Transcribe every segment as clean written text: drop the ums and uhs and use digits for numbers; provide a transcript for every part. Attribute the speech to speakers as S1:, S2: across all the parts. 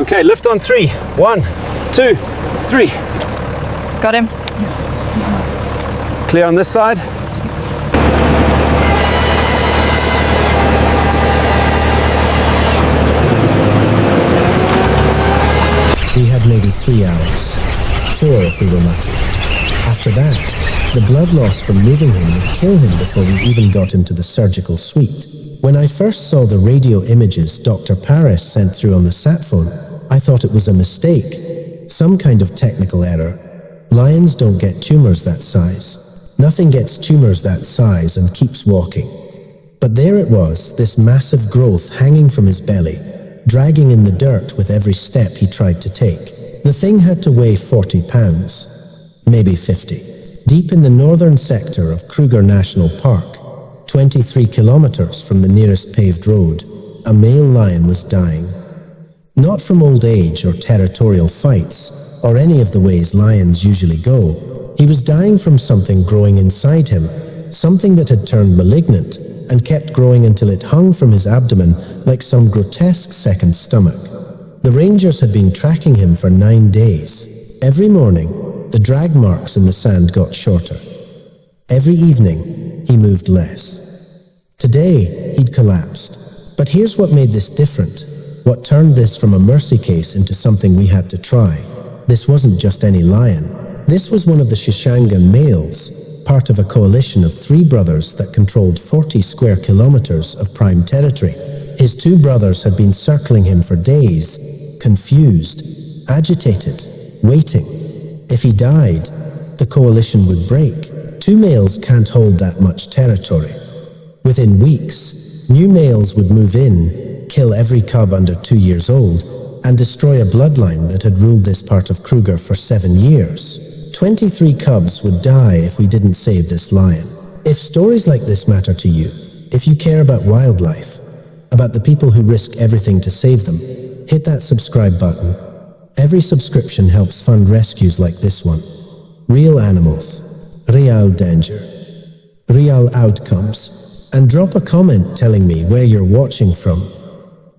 S1: Okay, lift on 3. 1, 2, 3.
S2: Got him.
S1: Clear on this side.
S3: We had maybe 3 hours. 4 if we were lucky. After that, the blood loss from moving him would kill him before we even got him to the surgical suite. When I first saw the radio images Dr. Paris sent through on the sat phone, I thought it was a mistake. Some kind of technical error. Lions don't get tumors that size. Nothing gets tumors that size and keeps walking. But there it was, this massive growth hanging from his belly, dragging in the dirt with every step he tried to take. The thing had to weigh 40 pounds, maybe 50. Deep in the northern sector of Kruger National Park, 23 kilometers from the nearest paved road, a male lion was dying. Not from old age or territorial fights, or any of the ways lions usually go. He was dying from something growing inside him, something that had turned malignant and kept growing until it hung from his abdomen like some grotesque second stomach. The rangers had been tracking him for 9 days. Every morning, the drag marks in the sand got shorter. Every evening, he moved less. Today, he'd collapsed. But here's what made this different. What turned this from a mercy case into something we had to try. This wasn't just any lion. This was one of the Shishangaan males, part of a coalition of 3 brothers that controlled 40 square kilometers of prime territory. His 2 brothers had been circling him for days, confused, agitated, waiting. If he died, the coalition would break. 2 males can't hold that much territory. Within weeks, new males would move in, kill every cub under 2 years old, and destroy a bloodline that had ruled this part of Kruger for 7 years. 23 cubs would die if we didn't save this lion. If stories like this matter to you, if you care about wildlife, about the people who risk everything to save them, hit that subscribe button. Every subscription helps fund rescues like this one. Real animals, real danger, real outcomes, and drop a comment telling me where you're watching from.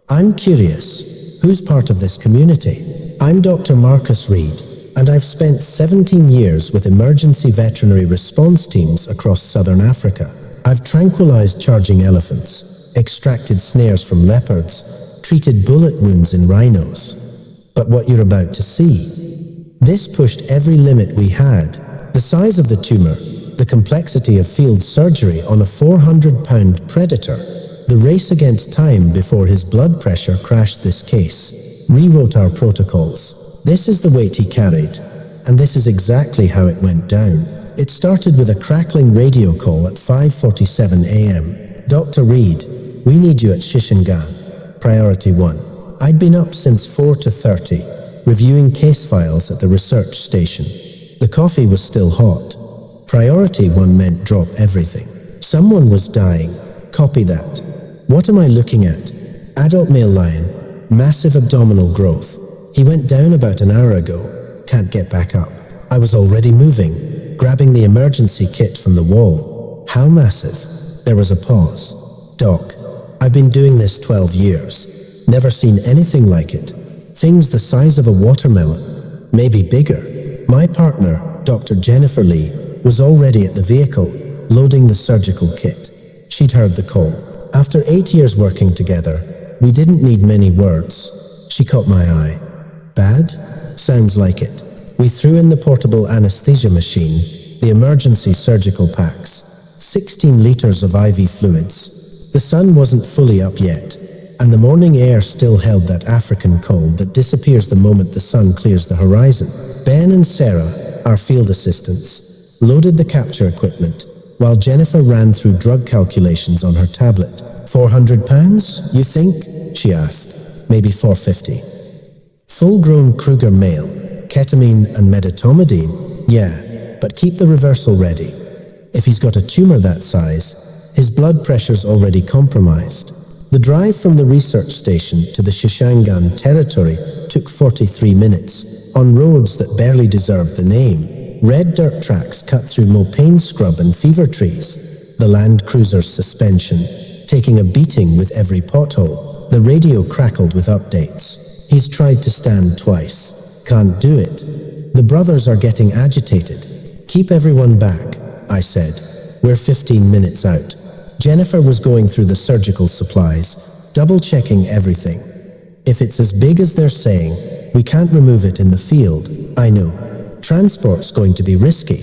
S3: I'm curious, who's part of this community? I'm Dr. Reid, and I've spent 17 years with emergency veterinary response teams across southern Africa. I've tranquilized charging elephants, extracted snares from leopards, treated bullet wounds in rhinos. But what you're about to see, this pushed every limit we had. The size of the tumor, the complexity of field surgery on a 400-pound predator, the race against time before his blood pressure crashed this case, rewrote our protocols. This is the weight he carried, and this is exactly how it went down. It started with a crackling radio call at 5:47 a.m. Dr. Reid, we need you at Shishangaan. Priority 1. I'd been up since 4:30, reviewing case files at the research station. The coffee was still hot. Priority 1 meant drop everything. Someone was dying. Copy that. What am I looking at? Adult male lion, massive abdominal growth. He went down about an hour ago. Can't get back up. I was already moving, grabbing the emergency kit from the wall. How massive? There was a pause. Doc, I've been doing this 12 years. Never seen anything like it. Things the size of a watermelon, maybe bigger. My partner, Dr. Jennifer Lee, was already at the vehicle, loading the surgical kit. She'd heard the call. After 8 years working together, we didn't need many words. She caught my eye. Bad? Sounds like it. We threw in the portable anesthesia machine, the emergency surgical packs, 16 liters of IV fluids. The sun wasn't fully up yet, and the morning air still held that African cold that disappears the moment the sun clears the horizon. Ben and Sarah, our field assistants, loaded the capture equipment, while Jennifer ran through drug calculations on her tablet. 400 pounds, you think? She asked. Maybe 450. Full-grown Kruger male, ketamine and medetomidine, yeah, but keep the reversal ready. If he's got a tumor that size, his blood pressure's already compromised. The drive from the research station to the Shishangaan territory took 43 minutes, on roads that barely deserved the name. Red dirt tracks cut through mopane scrub and fever trees, the Land Cruiser's suspension taking a beating with every pothole. The radio crackled with updates. He's tried to stand twice. Can't do it. The brothers are getting agitated. Keep everyone back, I said. We're 15 minutes out. Jennifer was going through the surgical supplies, double-checking everything. If it's as big as they're saying, we can't remove it in the field. I know. Transport's going to be risky.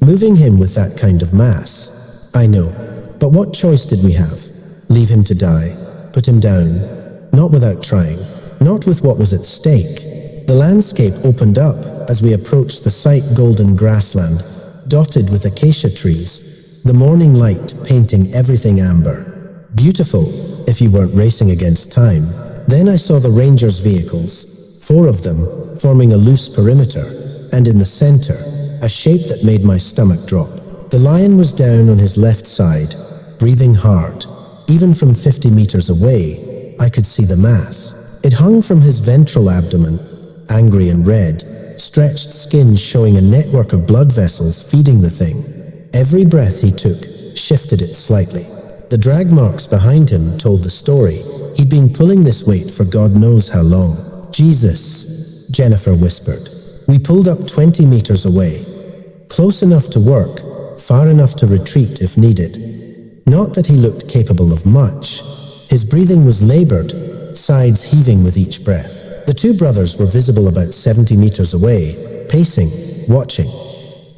S3: Moving him with that kind of mass. I know. But what choice did we have? Leave him to die? Put him down? Not without trying. Not with what was at stake. The landscape opened up as we approached the site, golden grassland, dotted with acacia trees, the morning light painting everything amber. Beautiful, if you weren't racing against time. Then I saw the rangers' vehicles, 4 of them, forming a loose perimeter, and in the center, a shape that made my stomach drop. The lion was down on his left side, breathing hard. Even from 50 meters away, I could see the mass. It hung from his ventral abdomen, angry and red, stretched skin showing a network of blood vessels feeding the thing. Every breath he took shifted it slightly. The drag marks behind him told the story. He'd been pulling this weight for God knows how long. Jesus, Jennifer whispered. We pulled up 20 meters away. Close enough to work, far enough to retreat if needed. Not that he looked capable of much. His breathing was labored, sides heaving with each breath. The 2 brothers were visible about 70 meters away, pacing, watching.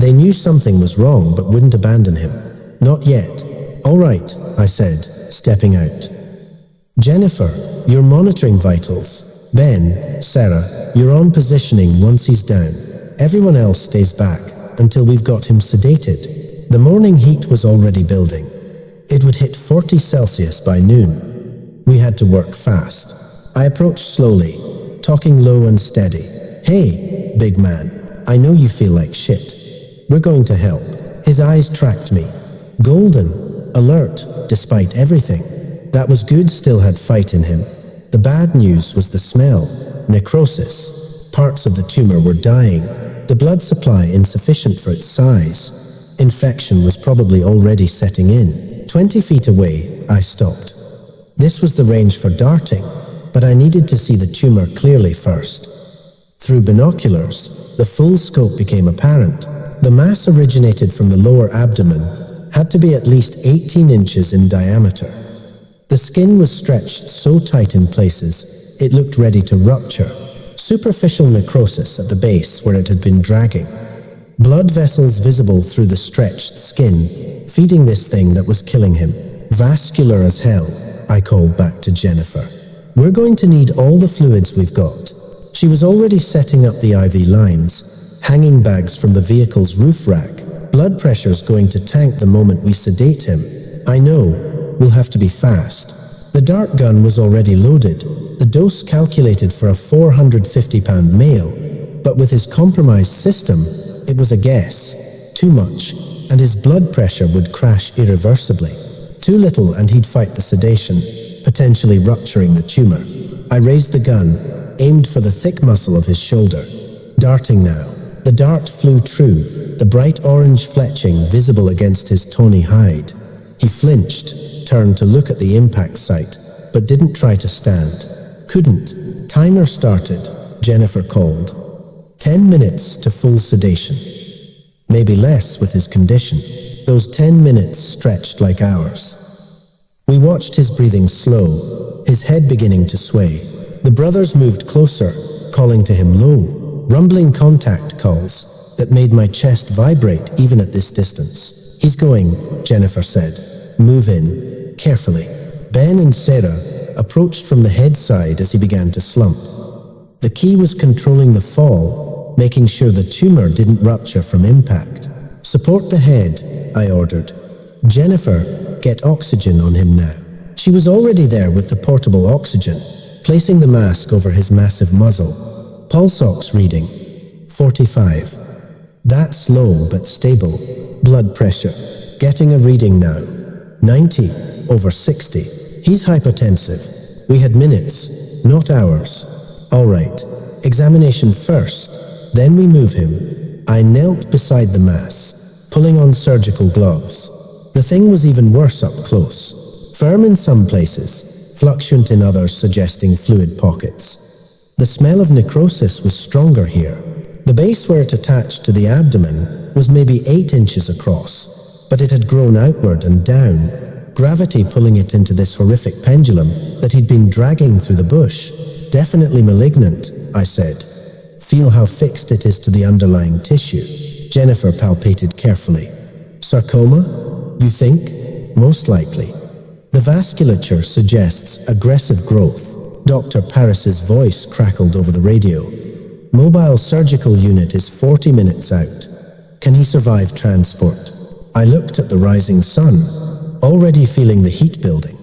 S3: They knew something was wrong but wouldn't abandon him. Not yet. All right, I said, stepping out. Jennifer, you're monitoring vitals. Ben, Sarah, you're on positioning once he's down. Everyone else stays back until we've got him sedated. The morning heat was already building. It would hit 40 Celsius by noon. We had to work fast. I approached slowly, talking low and steady. Hey, big man, I know you feel like shit. We're going to help. His eyes tracked me. Golden, alert, despite everything. That was good, still had fight in him. The bad news was the smell, necrosis. Parts of the tumor were dying, the blood supply insufficient for its size. Infection was probably already setting in. 20 feet away, I stopped. This was the range for darting, but I needed to see the tumor clearly first. Through binoculars, the full scope became apparent. The mass originated from the lower abdomen, had to be at least 18 inches in diameter. The skin was stretched so tight in places, it looked ready to rupture. Superficial necrosis at the base where it had been dragging. Blood vessels visible through the stretched skin, feeding this thing that was killing him. Vascular as hell, I called back to Jennifer. We're going to need all the fluids we've got. She was already setting up the IV lines, hanging bags from the vehicle's roof rack. Blood pressure's going to tank the moment we sedate him. I know, we'll have to be fast. The dart gun was already loaded, the dose calculated for a 450-pound male, but with his compromised system, it was a guess. Too much, and his blood pressure would crash irreversibly. Too little and he'd fight the sedation, potentially rupturing the tumor. I raised the gun, aimed for the thick muscle of his shoulder. Darting now. The dart flew true, the bright orange fletching visible against his tawny hide. He flinched, turned to look at the impact site, but didn't try to stand. Couldn't. Timer started, Jennifer called. 10 minutes to full sedation. Maybe less with his condition. Those 10 minutes stretched like hours. We watched his breathing slow, his head beginning to sway. The brothers moved closer, calling to him low. Rumbling contact calls that made my chest vibrate even at this distance. He's going, Jennifer said. Move in, carefully. Ben and Sarah approached from the head side as he began to slump. The key was controlling the fall, making sure the tumor didn't rupture from impact. Support the head, I ordered. Jennifer, get oxygen on him now. She was already there with the portable oxygen, placing the mask over his massive muzzle. Pulse ox reading, 45. That's low but stable. Blood pressure, getting a reading now. 90 over 60. He's hypotensive. We had minutes, not hours. All right, examination first, then we move him. I knelt beside the mass, pulling on surgical gloves. The thing was even worse up close. Firm in some places, fluctuant in others, suggesting fluid pockets. The smell of necrosis was stronger here. The base where it attached to the abdomen was maybe 8 inches across, but it had grown outward and down, gravity pulling it into this horrific pendulum that he'd been dragging through the bush. Definitely malignant, I said. Feel how fixed it is to the underlying tissue. Jennifer palpated carefully. Sarcoma? You think? Most likely. The vasculature suggests aggressive growth. Dr. Paris's voice crackled over the radio. Mobile surgical unit is 40 minutes out. Can he survive transport? I looked at the rising sun, already feeling the heat building.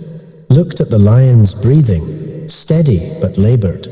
S3: Looked at the lion's breathing, steady but labored.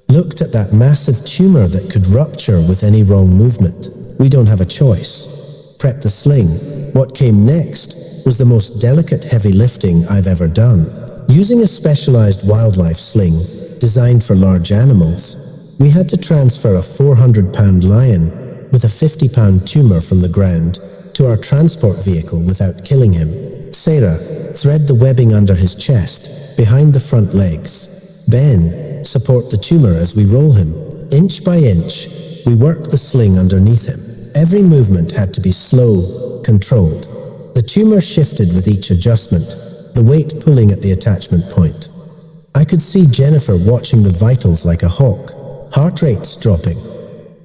S3: Looked at that massive tumor that could rupture with any wrong movement. We don't have a choice. Prep the sling. What came next was the most delicate heavy lifting I've ever done. Using a specialized wildlife sling designed for large animals, we had to transfer a 400-pound lion with a 50-pound tumor from the ground to our transport vehicle without killing him. Sarah, thread the webbing under his chest, behind the front legs. Ben, support the tumor as we roll him. Inch by inch, we worked the sling underneath him. Every movement had to be slow, controlled. The tumor shifted with each adjustment, the weight pulling at the attachment point. I could see Jennifer watching the vitals like a hawk. Heart rate's dropping.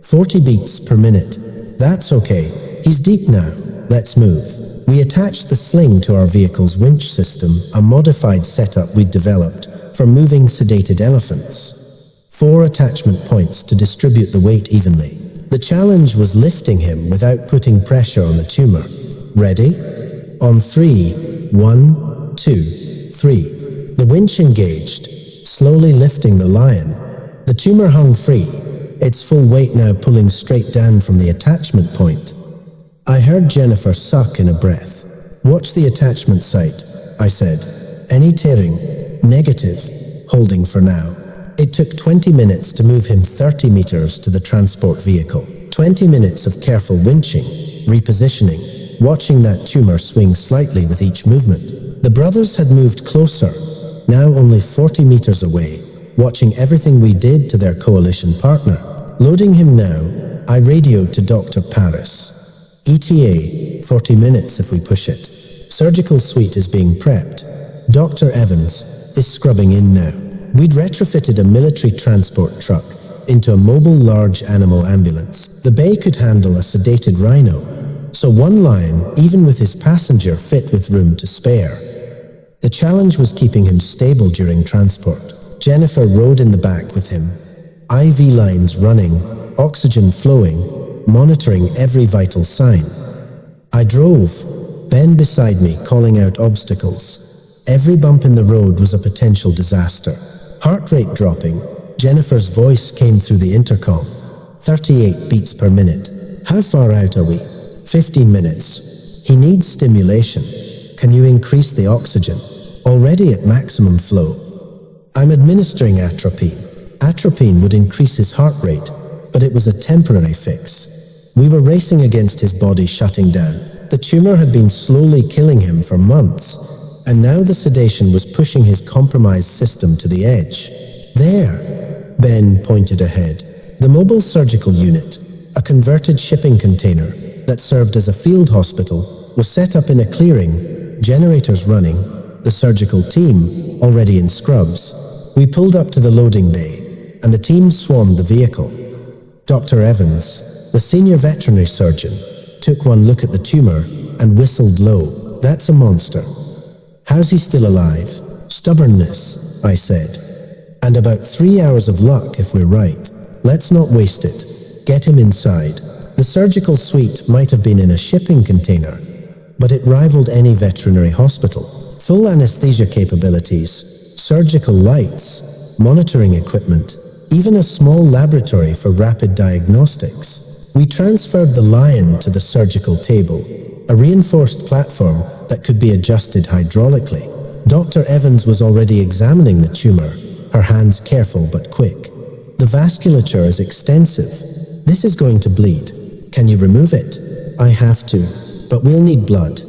S3: 40 beats per minute. That's okay. He's deep now. Let's move. We attached the sling to our vehicle's winch system, a modified setup we'd developed for moving sedated elephants. 4 attachment points to distribute the weight evenly. The challenge was lifting him without putting pressure on the tumor. Ready? On 3, 1, 2, 3. The winch engaged, slowly lifting the lion. The tumor hung free, its full weight now pulling straight down from the attachment point. I heard Jennifer suck in a breath. Watch the attachment site, I said. Any tearing? Negative. Holding for now. It took 20 minutes to move him 30 meters to the transport vehicle. 20 minutes of careful winching, repositioning, watching that tumor swing slightly with each movement. The brothers had moved closer, now only 40 meters away, watching everything we did to their coalition partner. Loading him now, I radioed to Dr. Paris. ETA, 40 minutes if we push it. Surgical suite is being prepped. Dr. Evans is scrubbing in now. We'd retrofitted a military transport truck into a mobile large animal ambulance. The bay could handle a sedated rhino, so one lion, even with his passenger, fit with room to spare. The challenge was keeping him stable during transport. Jennifer rode in the back with him, IV lines running, oxygen flowing, monitoring every vital sign. I drove, Ben beside me calling out obstacles. Every bump in the road was a potential disaster. Heart rate dropping, Jennifer's voice came through the intercom. 38 beats per minute. How far out are we? 15 minutes. He needs stimulation. Can you increase the oxygen? Already at maximum flow. I'm administering atropine. Atropine would increase his heart rate, but it was a temporary fix. We were racing against his body shutting down. The tumor had been slowly killing him for months, and now the sedation was pushing his compromised system to the edge. There, Ben pointed ahead. The mobile surgical unit, a converted shipping container that served as a field hospital, was set up in a clearing, generators running, the surgical team already in scrubs. We pulled up to the loading bay, and the team swarmed the vehicle. Dr. Evans, the senior veterinary surgeon, took one look at the tumor and whistled low. That's a monster. How's he still alive? Stubbornness, I said. And about 3 hours of luck if we're right. Let's not waste it. Get him inside. The surgical suite might have been in a shipping container, but it rivaled any veterinary hospital. Full anesthesia capabilities, surgical lights, monitoring equipment, even a small laboratory for rapid diagnostics. We transferred the lion to the surgical table, a reinforced platform that could be adjusted hydraulically. Dr. Evans was already examining the tumor, her hands careful but quick. The vasculature is extensive. This is going to bleed. Can you remove it? I have to, but we'll need blood.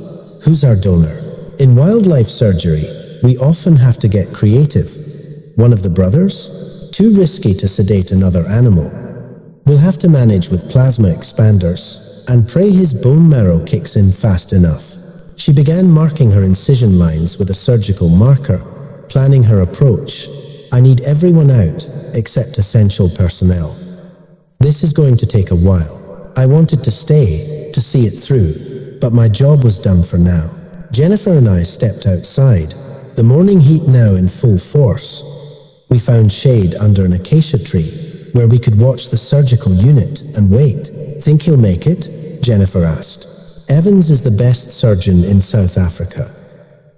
S3: Who's our donor? In wildlife surgery, we often have to get creative. One of the brothers? Too risky to sedate another animal. We'll have to manage with plasma expanders and pray his bone marrow kicks in fast enough. She began marking her incision lines with a surgical marker, planning her approach. I need everyone out except essential personnel. This is going to take a while. I wanted to stay to see it through, but my job was done for now. Jennifer and I stepped outside, the morning heat now in full force. We found shade under an acacia tree where we could watch the surgical unit and wait. Think he'll make it? Jennifer asked. Evans is the best surgeon in South Africa.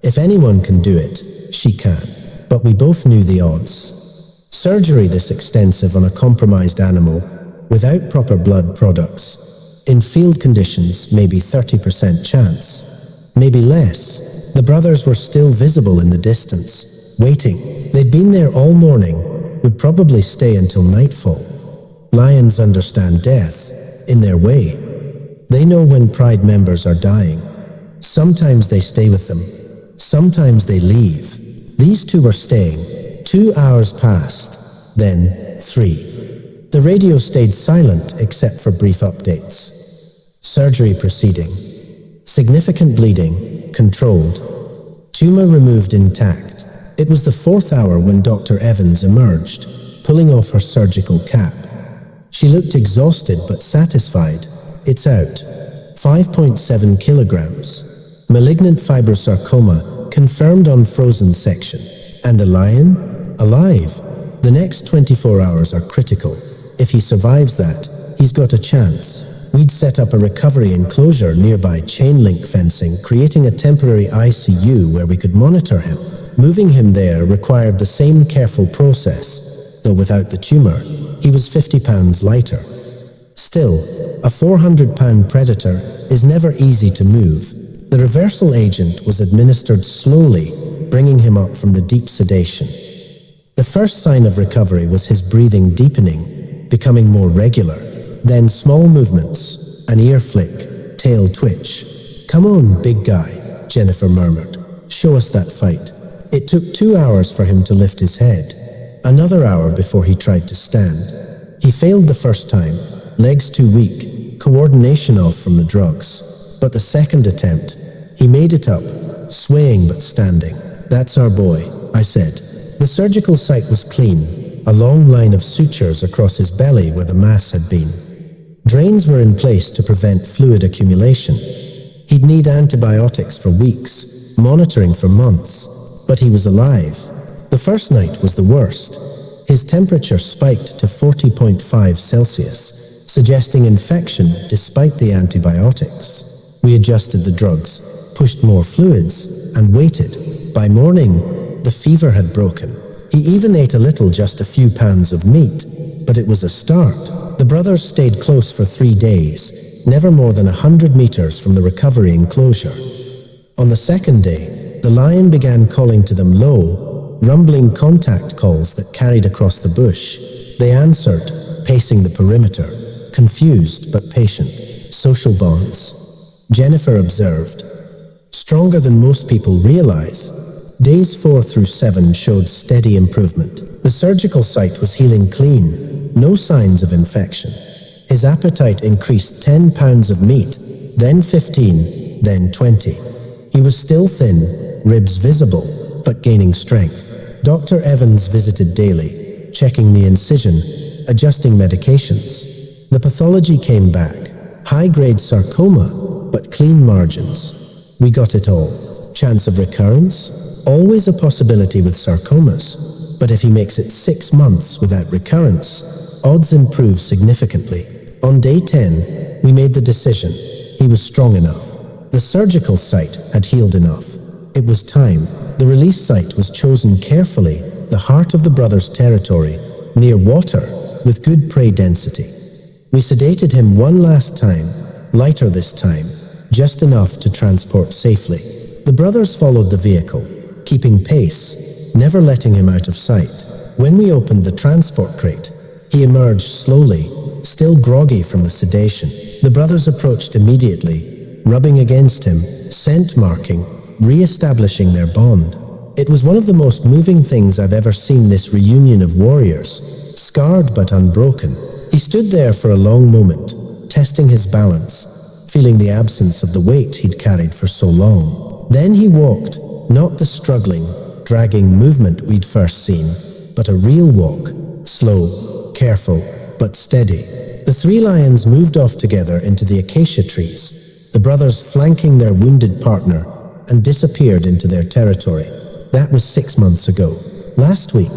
S3: If anyone can do it, she can. But we both knew the odds. Surgery this extensive on a compromised animal, without proper blood products, in field conditions, maybe 30% chance, maybe less. The brothers were still visible in the distance, waiting. They'd been there all morning, would probably stay until nightfall. Lions understand death, in their way. They know when Pride members are dying. Sometimes they stay with them, sometimes they leave. These two were staying. 2 hours passed, then 3. The radio stayed silent except for brief updates. Surgery proceeding. Significant bleeding, controlled. Tumor removed intact. It was the 4th hour when Dr. Evans emerged, pulling off her surgical cap. She looked exhausted but satisfied. It's out. 5.7 kilograms. Malignant fibrosarcoma, confirmed on frozen section. And the lion? Alive. The next 24 hours are critical. If he survives that, he's got a chance. We'd set up a recovery enclosure nearby, chain link fencing, creating a temporary ICU where we could monitor him. Moving him there required the same careful process, though without the tumor. He was 50 pounds lighter. Still, a 400-pound predator is never easy to move. The reversal agent was administered slowly, bringing him up from the deep sedation. The first sign of recovery was his breathing deepening, becoming more regular. Then small movements, an ear flick, tail twitch. "Come on, big guy," Jennifer murmured. "Show us that fight." It took 2 hours for him to lift his head. Another hour before he tried to stand. He failed the first time, legs too weak, coordination off from the drugs. But the second attempt, he made it up, swaying but standing. "That's our boy," I said. The surgical site was clean, a long line of sutures across his belly where the mass had been. Drains were in place to prevent fluid accumulation. He'd need antibiotics for weeks, monitoring for months, but he was alive. The first night was the worst. His temperature spiked to 40.5 Celsius, suggesting infection despite the antibiotics. We adjusted the drugs, pushed more fluids, and waited. By morning, the fever had broken. He even ate a little, just a few pounds of meat, but it was a start. The brothers stayed close for 3 days, never more than 100 meters from the recovery enclosure. On the second day, the lion began calling to them low, rumbling contact calls that carried across the bush. They answered, pacing the perimeter, confused but patient. Social bonds. Jennifer observed. Stronger than most people realize. Days 4 through 7 showed steady improvement. The surgical site was healing clean, no signs of infection. His appetite increased 10 pounds of meat, then 15, then 20. He was still thin, ribs visible, but gaining strength. Dr. Evans visited daily, checking the incision, adjusting medications. The pathology came back. High-grade sarcoma, but clean margins. We got it all. Chance of recurrence? Always a possibility with sarcomas. But if he makes it 6 months without recurrence, odds improve significantly. On day 10, we made the decision. He was strong enough. The surgical site had healed enough. It was time. The release site was chosen carefully, the heart of the brothers' territory, near water, with good prey density. We sedated him one last time, lighter this time, just enough to transport safely. The brothers followed the vehicle, keeping pace, never letting him out of sight. When we opened the transport crate, he emerged slowly, still groggy from the sedation. The brothers approached immediately, rubbing against him, scent marking, re-establishing their bond. It was one of the most moving things I've ever seen, this reunion of warriors, scarred but unbroken. He stood there for a long moment, testing his balance, feeling the absence of the weight he'd carried for so long. Then he walked, not the struggling, dragging movement we'd first seen, but a real walk, slow, careful, but steady. The three lions moved off together into the acacia trees, the brothers flanking their wounded partner, and disappeared into their territory. That was 6 months ago. Last week,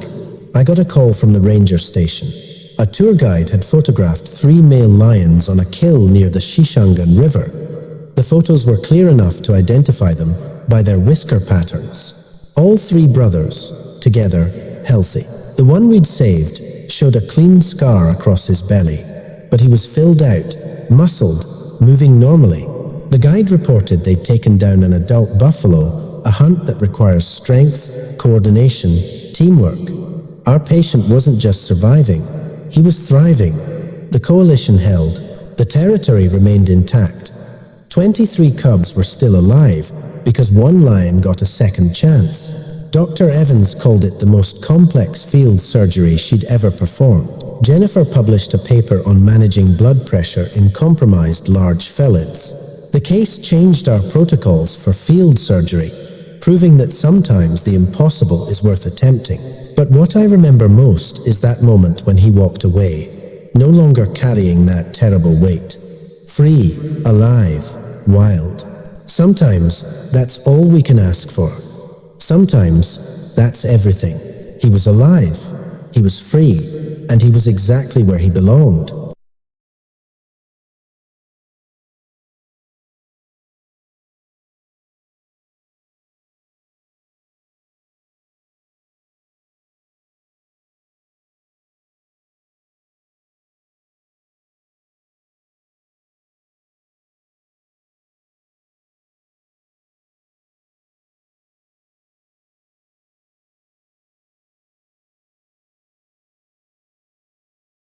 S3: I got a call from the ranger station. A tour guide had photographed 3 male lions on a kill near the Shishangaan River. The photos were clear enough to identify them by their whisker patterns. All 3 brothers, together, healthy. The one we'd saved showed a clean scar across his belly, but he was filled out, muscled, moving normally. The guide reported they'd taken down an adult buffalo, a hunt that requires strength, coordination, teamwork. Our patient wasn't just surviving, he was thriving. The coalition held. The territory remained intact. 23 cubs were still alive because one lion got a second chance. Dr. Evans called it the most complex field surgery she'd ever performed. Jennifer published a paper on managing blood pressure in compromised large felids. The case changed our protocols for field surgery, proving that sometimes the impossible is worth attempting. But what I remember most is that moment when he walked away, no longer carrying that terrible weight. Free, alive, wild. Sometimes that's all we can ask for. Sometimes that's everything. He was alive, he was free, and he was exactly where he belonged.